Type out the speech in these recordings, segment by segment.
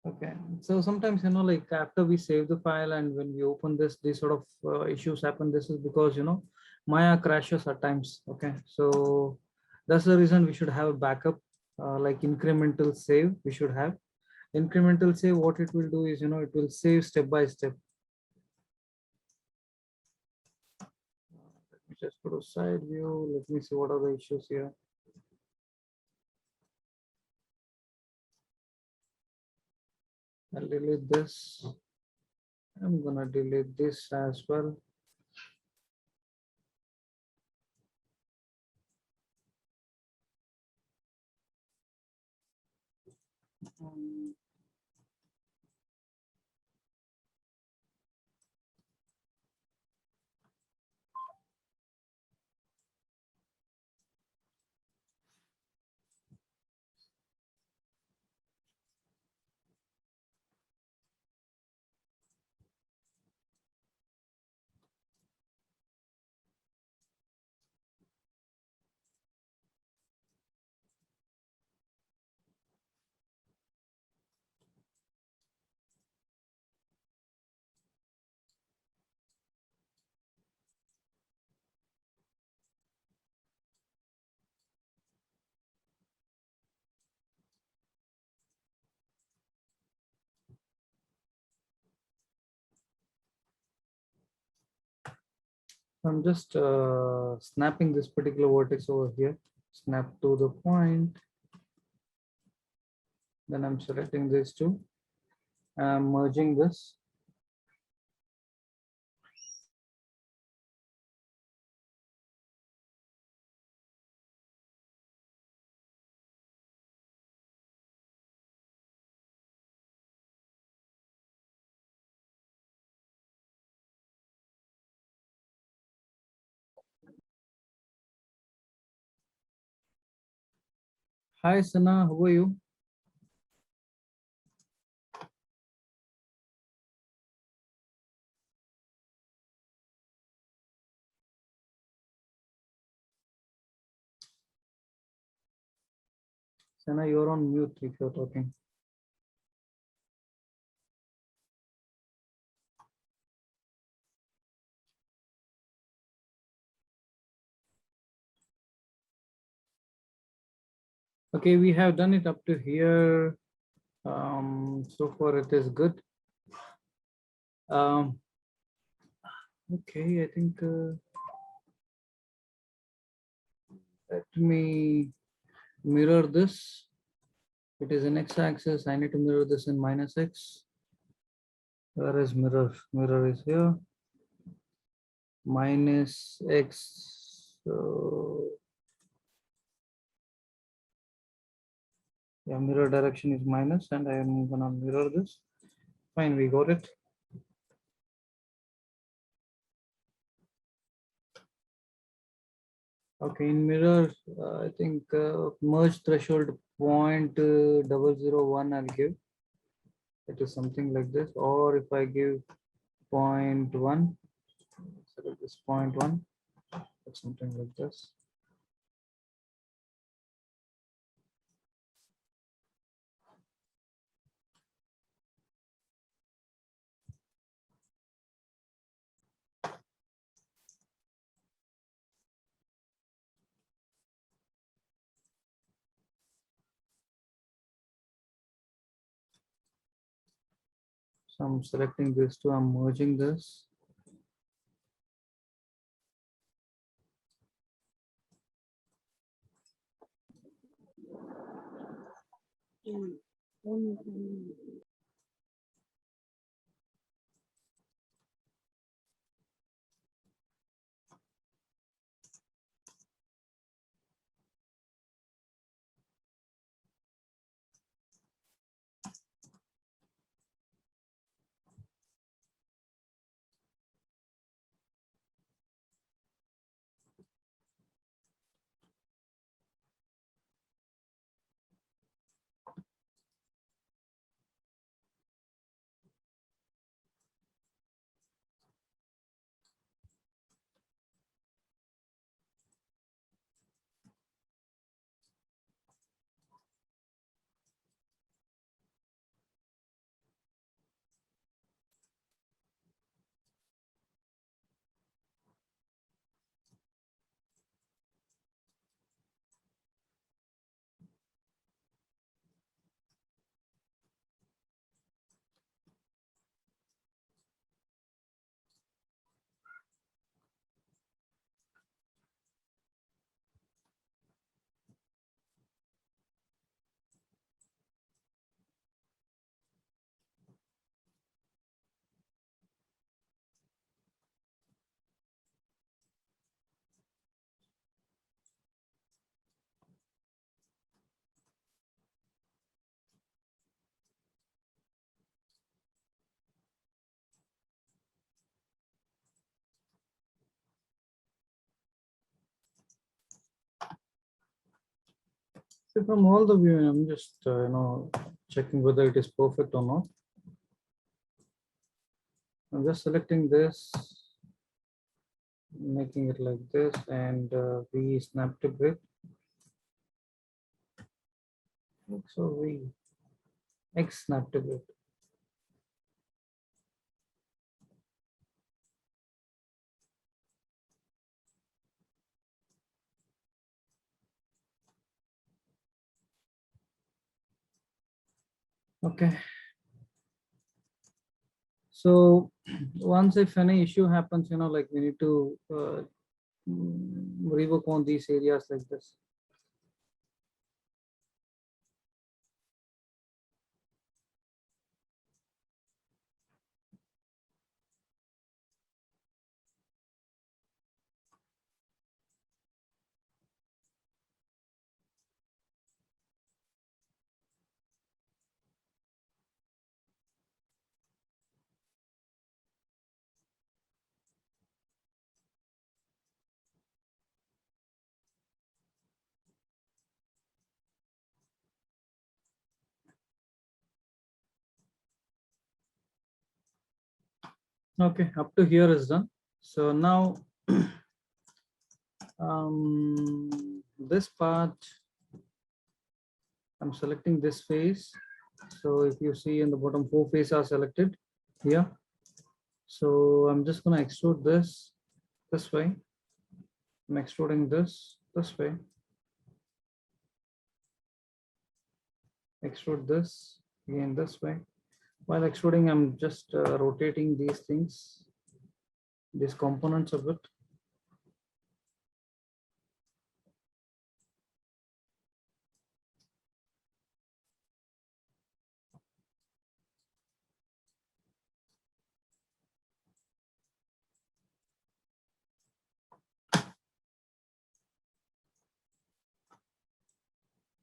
Okay, so sometimes like after we save the file and when we open this, these sort of issues happen. This is because Maya crashes at times. Okay, so that's the reason we should have a backup, like incremental save. We should have incremental save. What it will do is it will save step by step. Let me just go to side view. Let me see what are the issues here. I'll delete this. I'm gonna delete this as well. Um, I'm just snapping this particular vertex over here. Snap to the point. Then I'm selecting these two. I'm merging this. Hi, Sana. How are you? Sana, you're on mute if you're talking. Okay, we have done it up to here. So far it is good. Um, okay, I think let me mirror this. It is in x-axis. I need to mirror this in minus x. Where is mirror? Mirror is here. Minus x. So yeah, mirror direction is minus, and I am gonna mirror this. Fine, we got it. Okay, in mirror, I think merge threshold point 0.001 I'll give. It is something like this, or if I give 0.1, select this 0.1, it's something like this. So I'm selecting this two, I'm merging this. So from all the view, I'm just checking whether it is perfect or not. I'm just selecting this, making it like this, and we snap to grid. So we X snap to grid. Okay. So once if any issue happens, like we need to rework on these areas like this. Okay, up to here is done. So now this part, I'm selecting this face. So if you see in the bottom, 4 faces are selected here. So I'm just going to extrude this way. I'm extruding this way. Extrude this again this way. While extruding, I'm just rotating these things, these components a bit.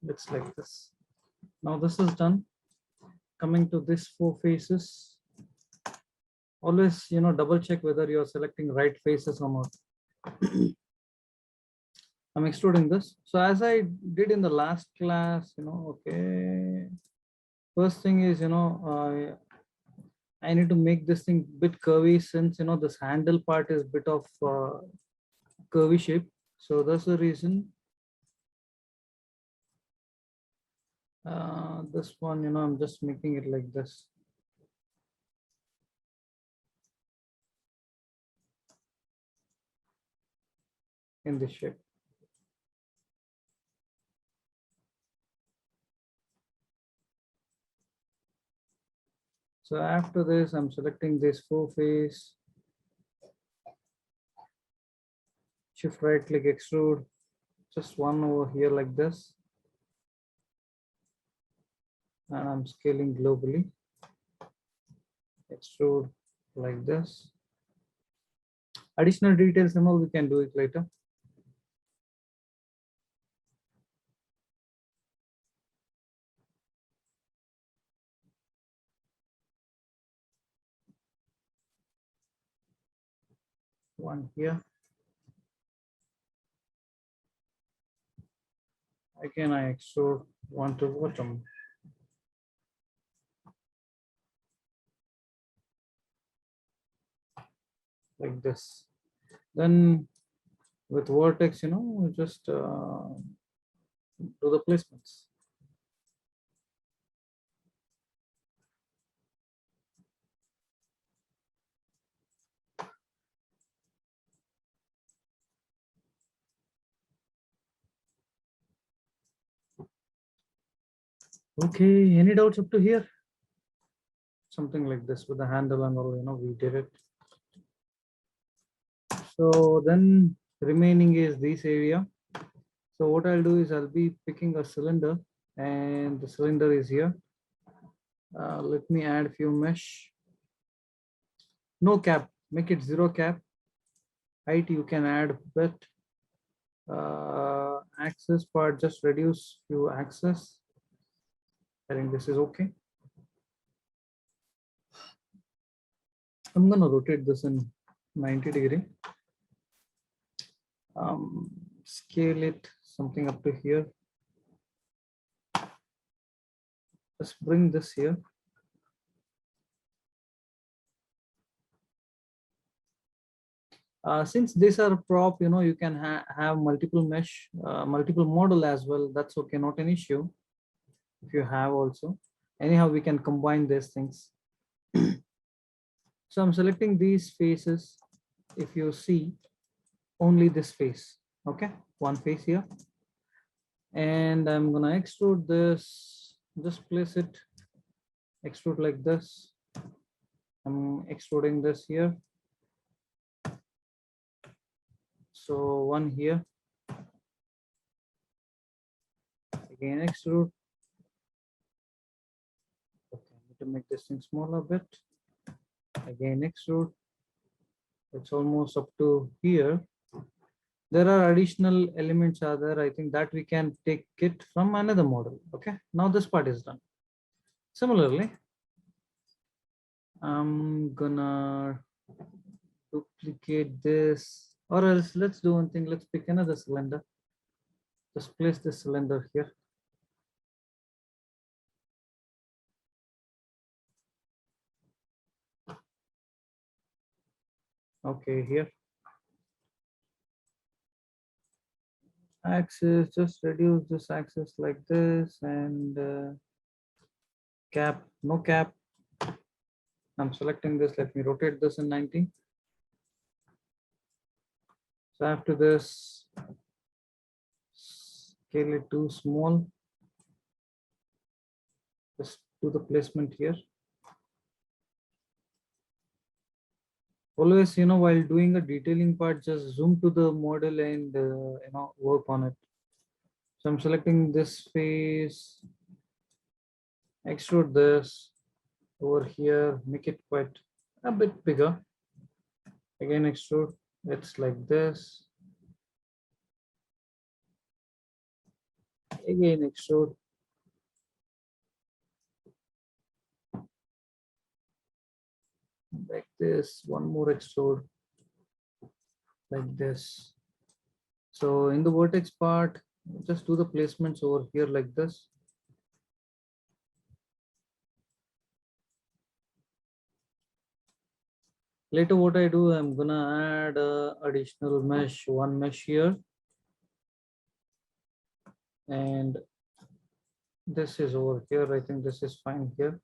It's like this. Now this is done. Coming to this 4 faces, always double check whether you are selecting right faces or not. I'm extruding this. So as I did in the last class, okay. First thing is, I need to make this thing bit curvy since, this handle part is bit of curvy shape. So that's the reason. This one, I'm just making it like this. In this shape. So after this, I'm selecting this 4 face. Shift right click extrude. Just one over here like this. And I'm scaling globally. Extrude like this. Additional details and all, we can do it later. One here. Again, I extrude one to bottom. Like this. Then with vertex, just do the placements. Okay, any doubts up to here? Something like this with the handle and all, we did it. So then remaining is this area. So what I'll do is I'll be picking a cylinder and the cylinder is here. Let me add a few mesh. No cap, make it 0 cap. Height you can add bit. Axis part, just reduce few axis. I think this is okay. I'm gonna rotate this in 90 degree. Scale it something up to here. Just bring this here. Since these are prop, you can have multiple mesh, multiple model as well. That's okay, not an issue. If you have also, anyhow, we can combine these things. So I'm selecting these faces. If you see only this face, okay, one face here, and I'm gonna extrude this. Just place it, extrude like this. I'm extruding this here. So one here, again extrude. Okay, I need to make this thing smaller a bit. Again extrude. It's almost up to here. There are additional elements are there. I think that we can take it from another model. Okay, now this part is done. Similarly, I'm gonna duplicate this, or else let's do one thing. Let's pick another cylinder. Just place this cylinder here. Okay, here. Axis, just reduce this axis like this, and cap, no cap. I'm selecting this. Let me rotate this in 90. So after this, scale it to small. Just do the placement here. Always, while doing a detailing part, just zoom to the model and work on it. So I'm selecting this face, extrude this over here, make it quite a bit bigger. Again extrude, it's like this. Again extrude. Like this, one more extrude, like this. So in the vertex part, just do the placements over here like this. Later what I do, I'm gonna add additional mesh, one mesh here. And this is over here. I think this is fine here.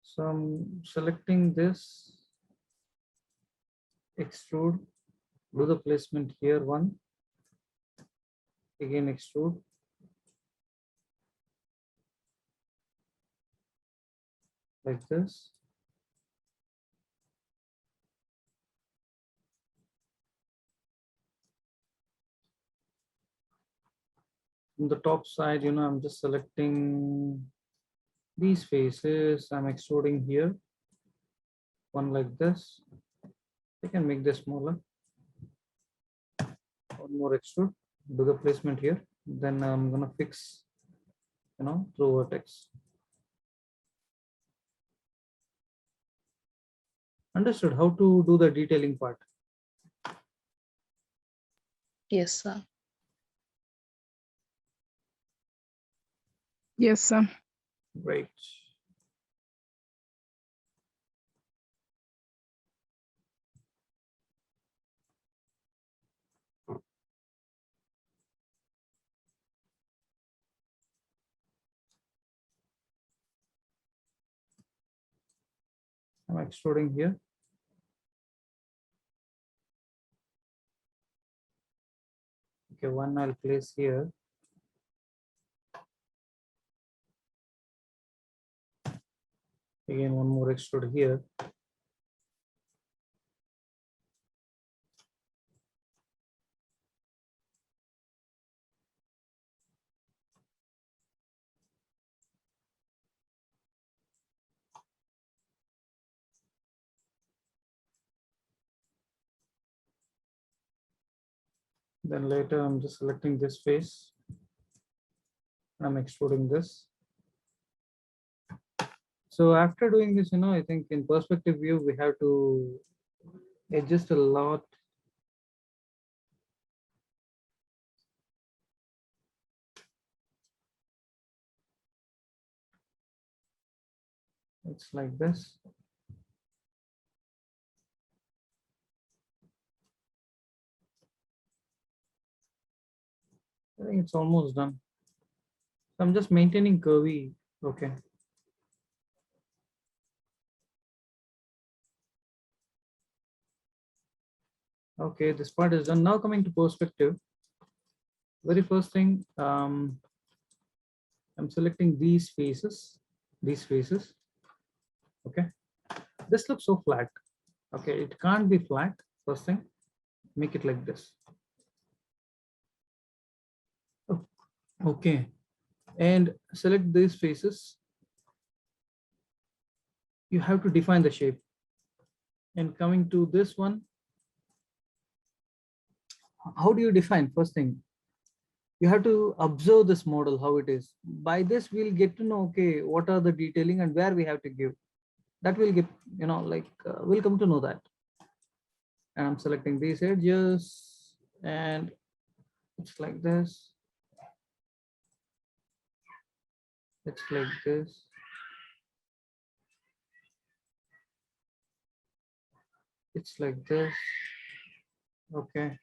So I'm selecting this, extrude, do the placement here, one, again extrude. Like this. On the top side, I'm just selecting these faces. I'm extruding here, one like this. I can make this smaller. One more extrude, do the placement here. Then I'm gonna fix, through vertex. Understood how to do the detailing part. Yes, sir. Yes, sir. Great. I'm extruding here. Okay, one I'll place here. Again, one more extrude here. Then later I'm just selecting this face. I'm extruding this. So after doing this, I think in perspective view, we have to adjust a lot. It's like this. I think it's almost done. I'm just maintaining curvy. Okay. Okay, this part is done. Now coming to perspective. Very first thing, I'm selecting these faces. These faces. Okay. This looks so flat. Okay, it can't be flat. First thing, make it like this. Oh, okay. And select these faces. You have to define the shape. And coming to this one, how do you define? First thing, you have to observe this model, how it is. By this, we'll get to know, okay, what are the detailing and where we have to give. That will get, we'll come to know that. And I'm selecting these edges and it's like this. It's like this. It's like this. Okay.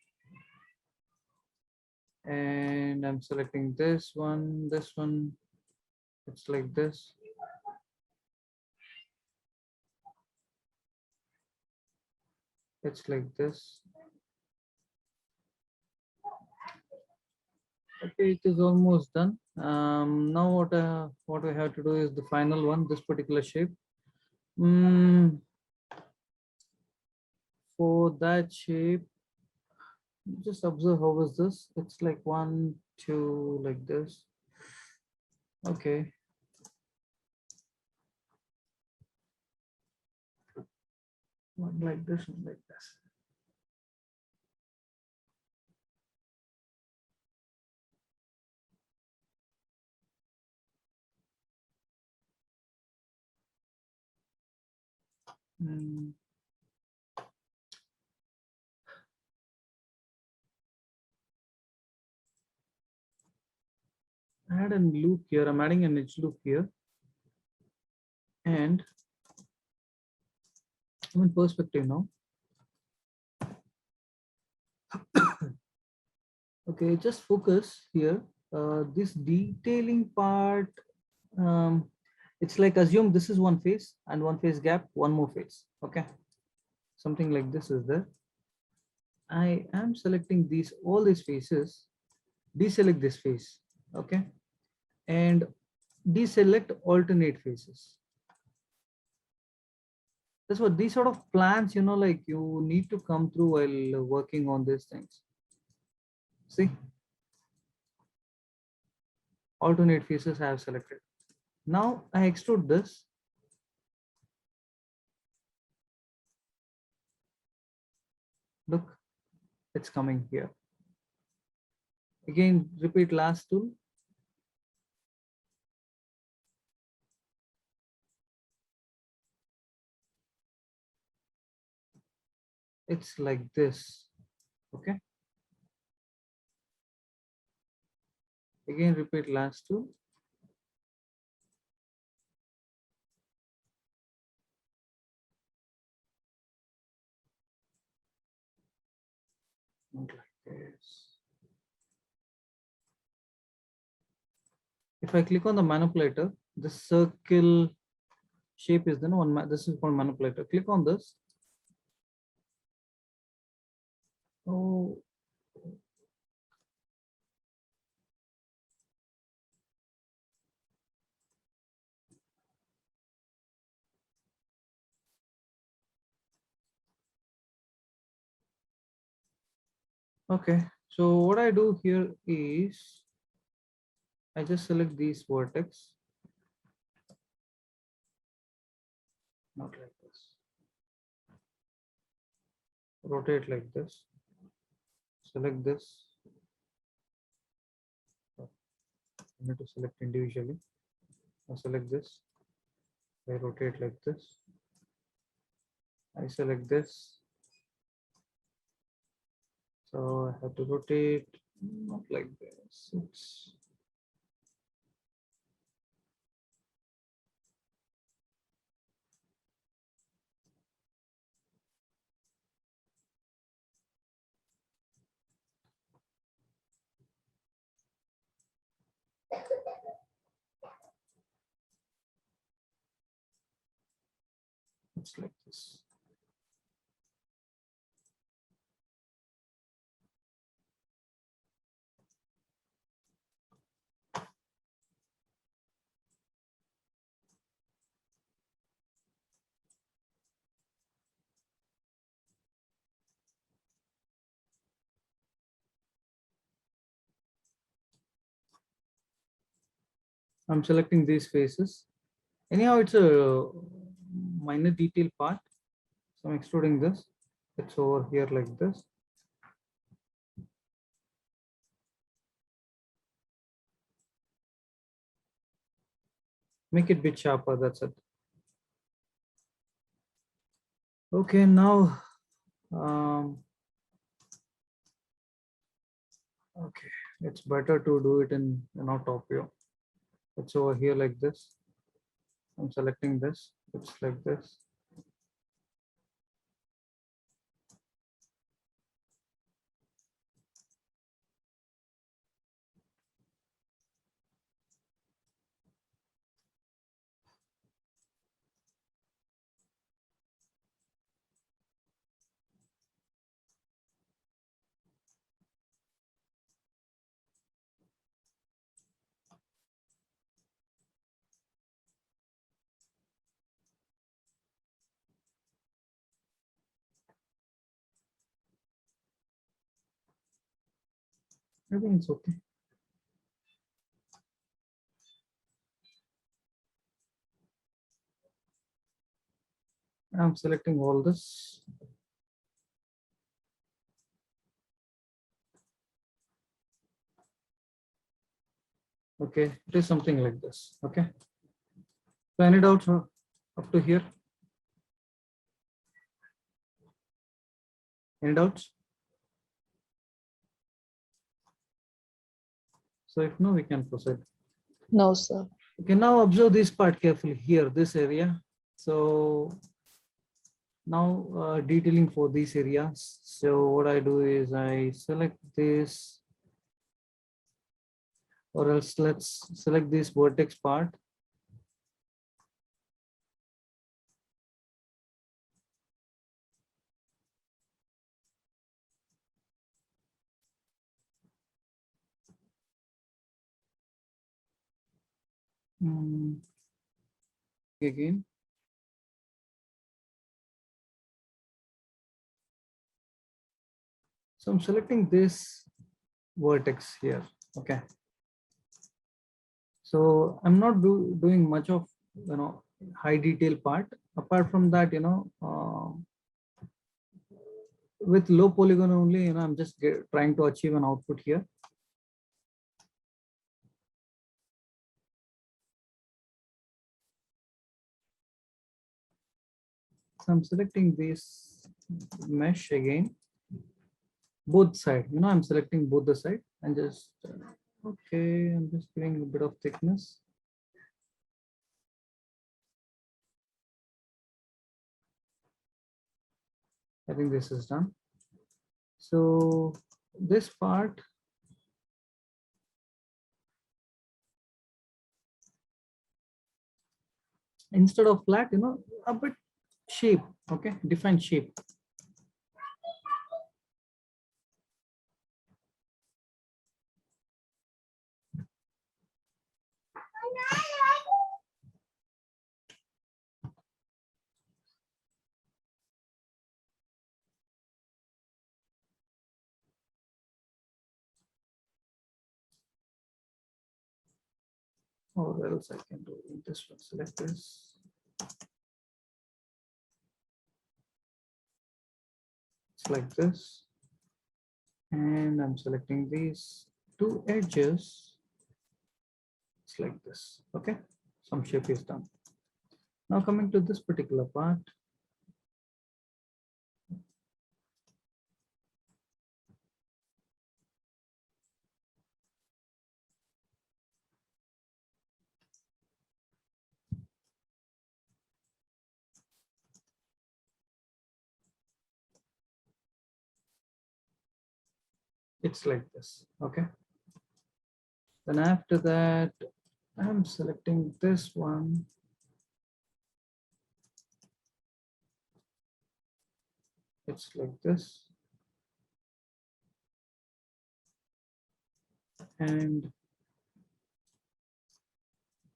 And I'm selecting this one, this one. It's like this. It's like this. Okay, it is almost done. Now what we have to do is the final one, this particular shape. For that shape, just observe how is this. It's like 1, 2, like this. Okay. One like this, one like this. Mm. Add a loop here. I'm adding an edge loop here. And I'm in perspective now. Okay, just focus here. This detailing part, it's like assume this is one face and one face gap, one more face. Okay, something like this is there. I am selecting these all these faces, deselect this face. Okay, and deselect alternate faces. That's what these sort of plans, like you need to come through while working on these things. See, alternate faces I have selected. Now I extrude this. Look, it's coming here. Again, repeat last tool. It's like this. Okay. Again, repeat last tool. Not like this. If I click on the manipulator, the circle shape is then one. This is called manipulator. Click on this. Oh, okay. So what I do here is I just select these vertex. Not like this. Rotate like this. Select this. I need to select individually. I select this. I rotate like this. I select this. So I have to rotate, not like this. It's It's like this. I'm selecting these faces. Anyhow, it's a minor detail part. So I'm extruding this. It's over here like this. Make it a bit sharper, that's it. Okay, now, okay, it's better to do it in top view. It's over here like this. I'm selecting this. It's like this. I think it's okay. I'm selecting all this. Okay, it is something like this. Okay. So any doubts up to here? Any doubts? So if no, we can proceed. No, sir. Okay, now observe this part carefully here, this area. So now detailing for these areas. So what I do is I select this, or else let's select this vertex part. Again. So I'm selecting this vertex here. Okay. So I'm not doing much of high detail part. Apart from that, with low polygon only, I'm just trying to achieve an output here. So I'm selecting this mesh again, both side. I'm selecting both the side and just okay. I'm just giving a bit of thickness. I think this is done. So this part, instead of flat, a bit shape. Okay, define shape. Or else I can do this one. Select this. It's like this. And I'm selecting these two edges. It's like this. Okay. Some shape is done. Now coming to this particular part. It's like this. Okay. Then after that, I'm selecting this one. It's like this. And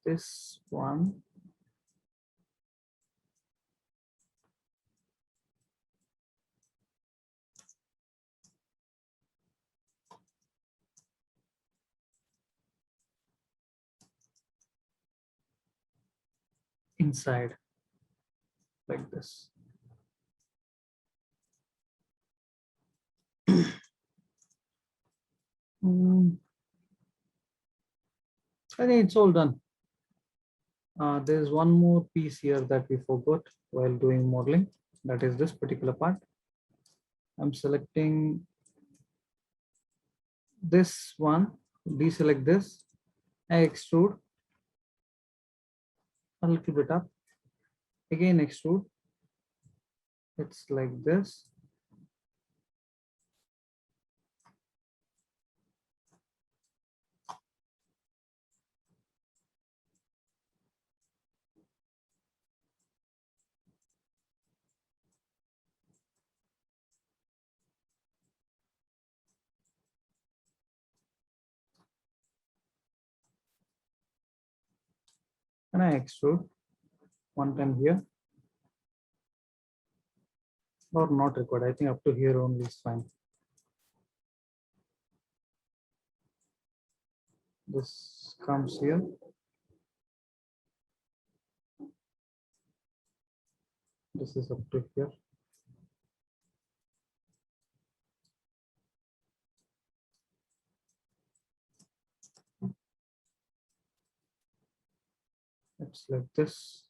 this one. Inside like this. I think it's all done. There's one more piece here that we forgot while doing modeling. That is this particular part. I'm selecting this one, deselect this, I extrude a little bit up, again extrude. It's like this. And I extrude one time here, or not required. I think up to here only is fine. This comes here. This is up to here. It's like this.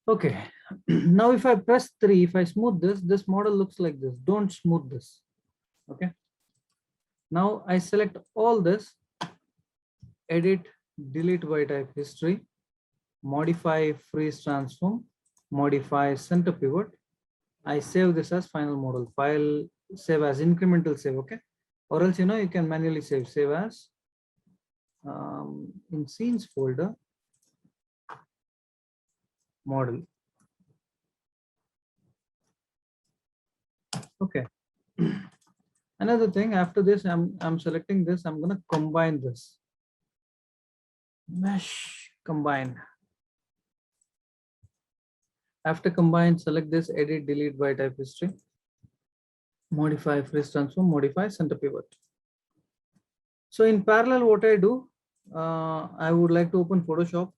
Okay, now if I press 3, if I smooth this, this model looks like this. Don't smooth this. Okay. Now I select all this, edit, delete by type history, modify freeze transform, modify center pivot. I save this as final model file, save as incremental save. Okay. Or else, you can manually save as in scenes folder, model. Okay. Another thing, after this, I'm selecting this. I'm gonna combine this. Mesh combine. After combine, select this, edit, delete by type history, modify freeze transform, modify center pivot. So in parallel, what I do, I would like to open Photoshop.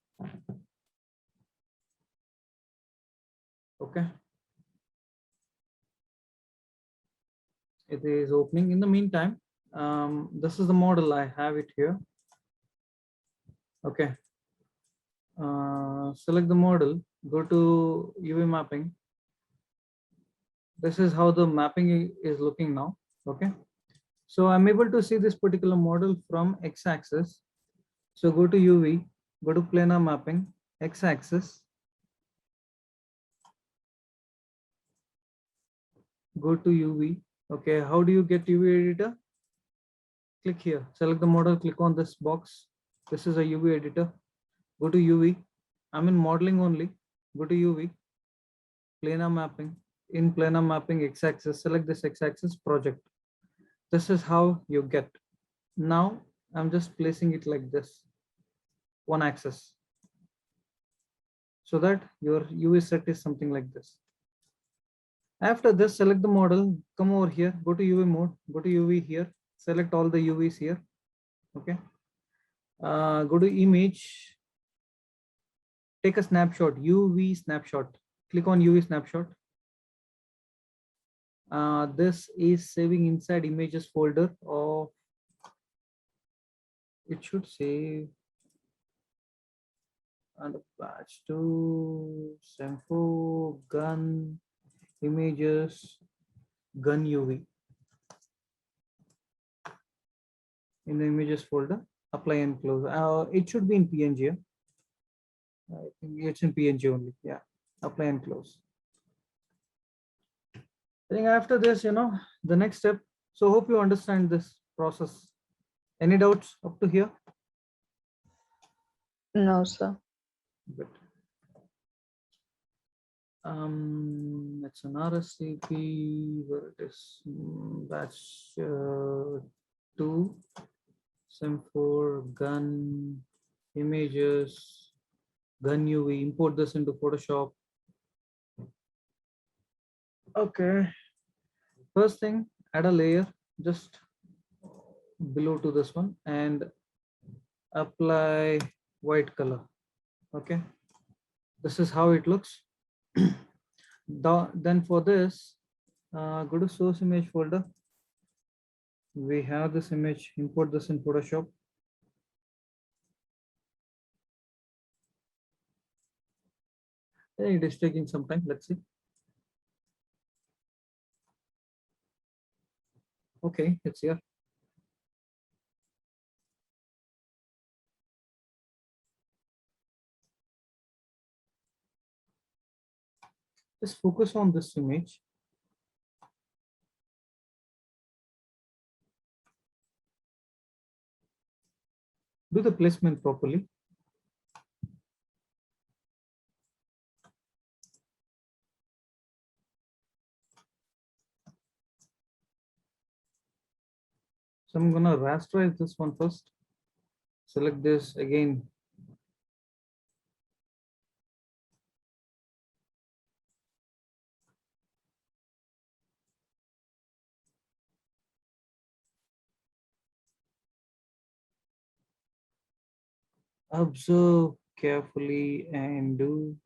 Okay. It is opening. In the meantime, this is the model. I have it here. Okay. Select the model, go to UV mapping. This is how the mapping is looking now. Okay. So I'm able to see this particular model from x-axis. So go to UV, go to planar mapping, x-axis. Go to UV. Okay, how do you get UV editor? Click here, select the model, click on this box. This is a UV editor. Go to UV. I'm in modeling only. Go to UV, planar mapping. In planar mapping, x-axis, select this x-axis project. This is how you get. Now I'm just placing it like this, one axis, so that your UV set is something like this. After this, select the model, come over here, go to UV mode, go to UV here, select all the UVs here. Okay. Go to image, take a snapshot, UV snapshot. Click on UV snapshot. This is saving inside images folder of, it should save under patch to Senfo gun images gun UV. In the images folder, apply and close. It should be in PNG. I think it's in PNG only. Yeah, apply and close. I think after this, the next step. So hope you understand this process. Any doubts up to here? No, sir. Good. It's an RSCP where it is batch 2, SIM4, gun, images, gun UV, import this into Photoshop. Okay, first thing, add a layer just below to this one and apply white color. Okay, this is how it looks. Then for this, go to source image folder. We have this image, import this in Photoshop. It is taking some time, let's see. Okay, it's here. Just focus on this image. Do the placement properly. So I'm gonna rasterize this one first. Select this again. Observe carefully and do.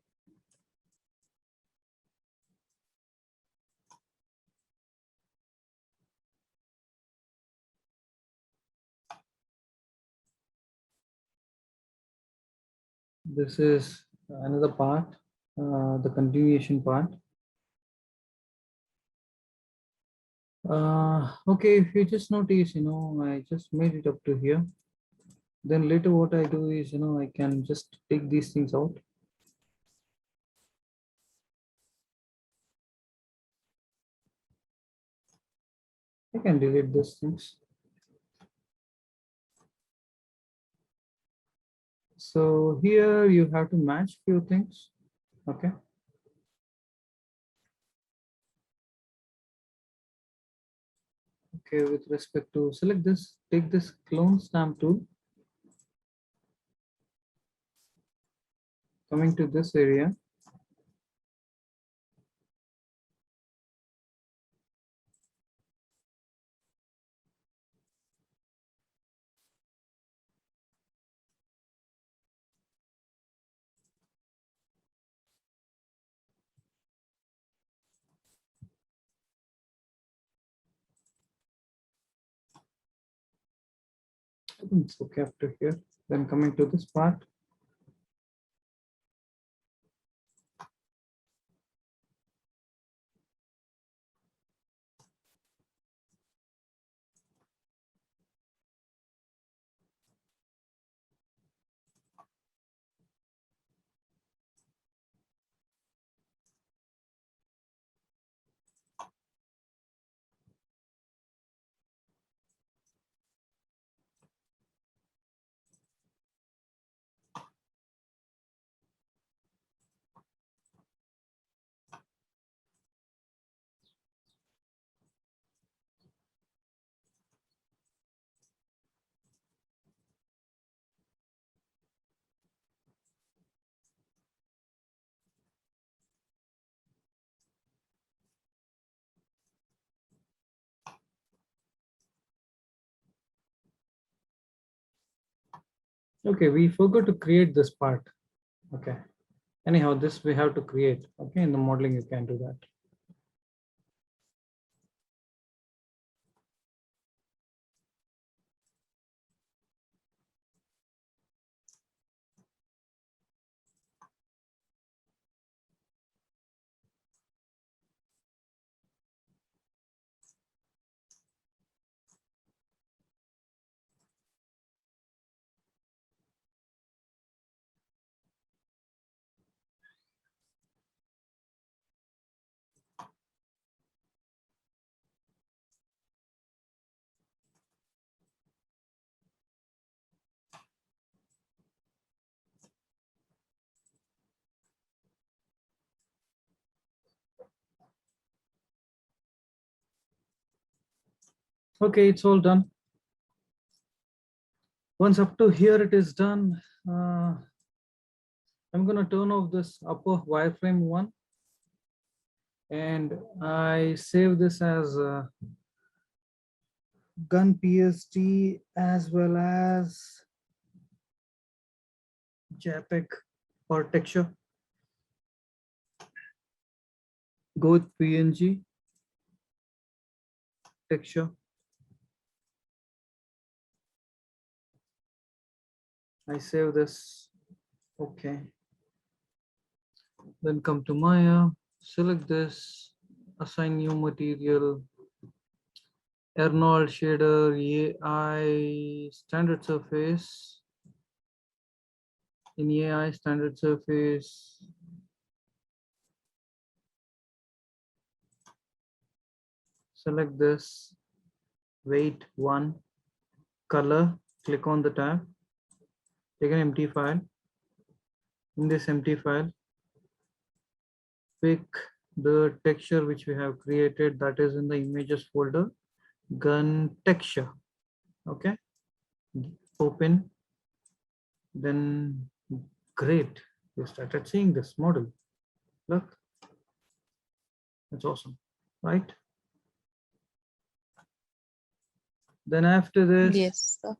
This is another part, the continuation part. Okay, if you just notice, I just made it up to here. Then later what I do is, I can just take these things out. I can delete these things. So here you have to match few things. Okay. Okay, with respect to select this, take this clone stamp tool. Coming to this area. I think it's okay after here. Then coming to this part. Okay, we forgot to create this part. Okay. Anyhow, this we have to create. Okay, in the modeling you can do that. Okay, it's all done. Once up to here it is done, I'm gonna turn off this upper wireframe one, and I save this as gun PSD as well as JPEG or texture. Go with PNG texture. I save this. Okay. Then come to Maya, select this, assign new material, Arnold shader, AI standard surface. In AI standard surface, select this, weight 1, color, click on the tab, take an empty file. In this empty file, pick the texture which we have created, that is in the images folder, gun texture. Okay, open. Then great, you started seeing this model. Look, that's awesome, right? Then after this, Yes, sir.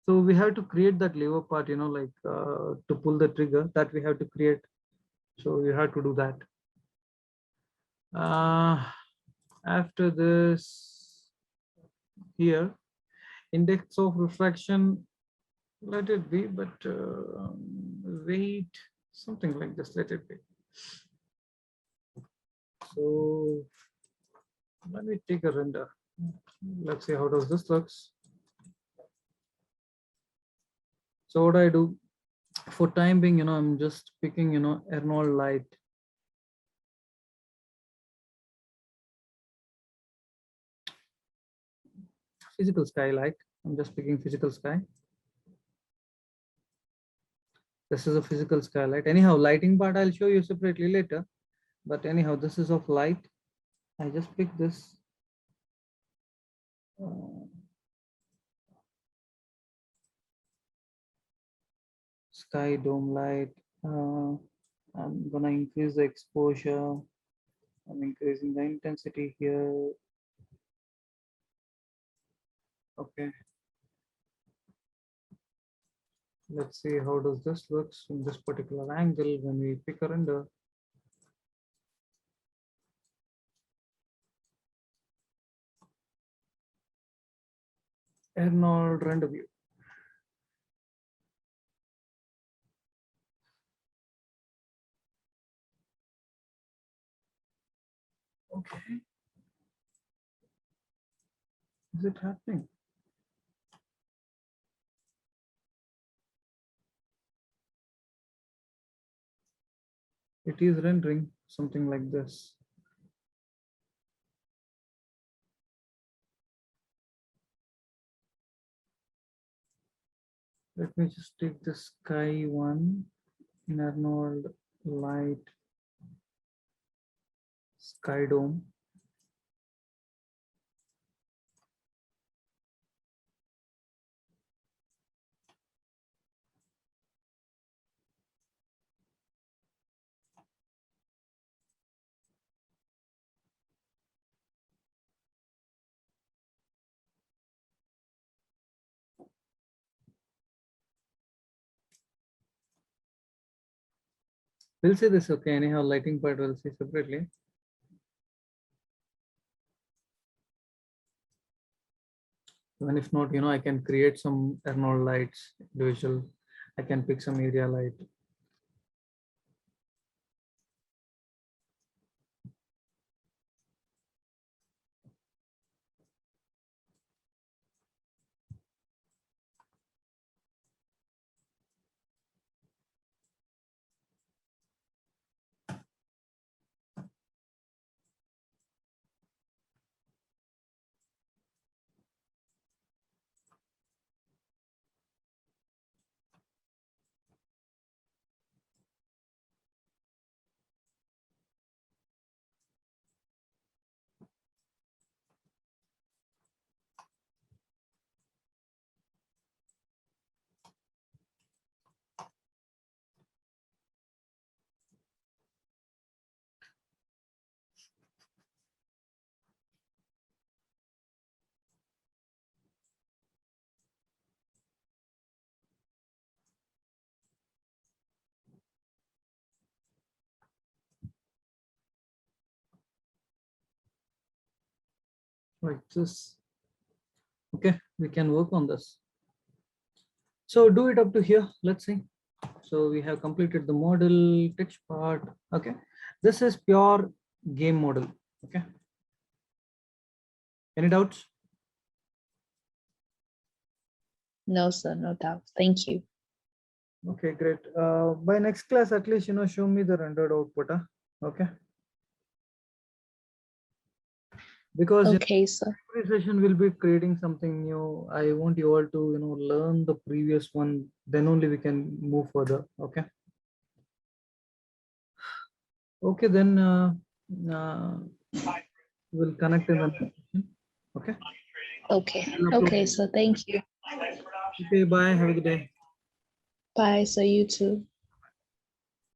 so we have to create that lever part, like to pull the trigger, that we have to create. So you have to do that. After this, here, index of refraction, let it be, but weight, something like this, let it be. So let me take a render. Let's see how does this looks. So what I do for time being, I'm just picking, Arnold light. Physical skylight. I'm just picking physical sky. This is a physical skylight. Anyhow, lighting part I'll show you separately later. But anyhow, this is of light. I just pick this. Sky dome light. I'm gonna increase the exposure. I'm increasing the intensity here. Okay. Let's see how does this looks from this particular angle when we pick a render. Arnold render view. Okay. Is it happening? It is rendering something like this. Let me just take the sky one in Arnold light sky dome. We'll see this, okay. Anyhow, lighting part we'll see separately. Even if not, I can create some Arnold lights, individual. I can pick some area light. like this. Okay, we can work on this. So do it up to here. Let's see. So we have completed the model text part. Okay, this is pure game model. Okay, any doubts? No, sir, no doubt. Thank you. Okay, great. By next class, at least, show me the rendered output. Okay. Because Okay, sir. every session will be creating something new. I want you all to, learn the previous one. Then only we can move further. Okay. Okay, then we'll connect in the next session. Okay. Okay. I'll upload Okay, it. sir. Thank you. Okay, bye. Have a good day. Bye, sir. You too.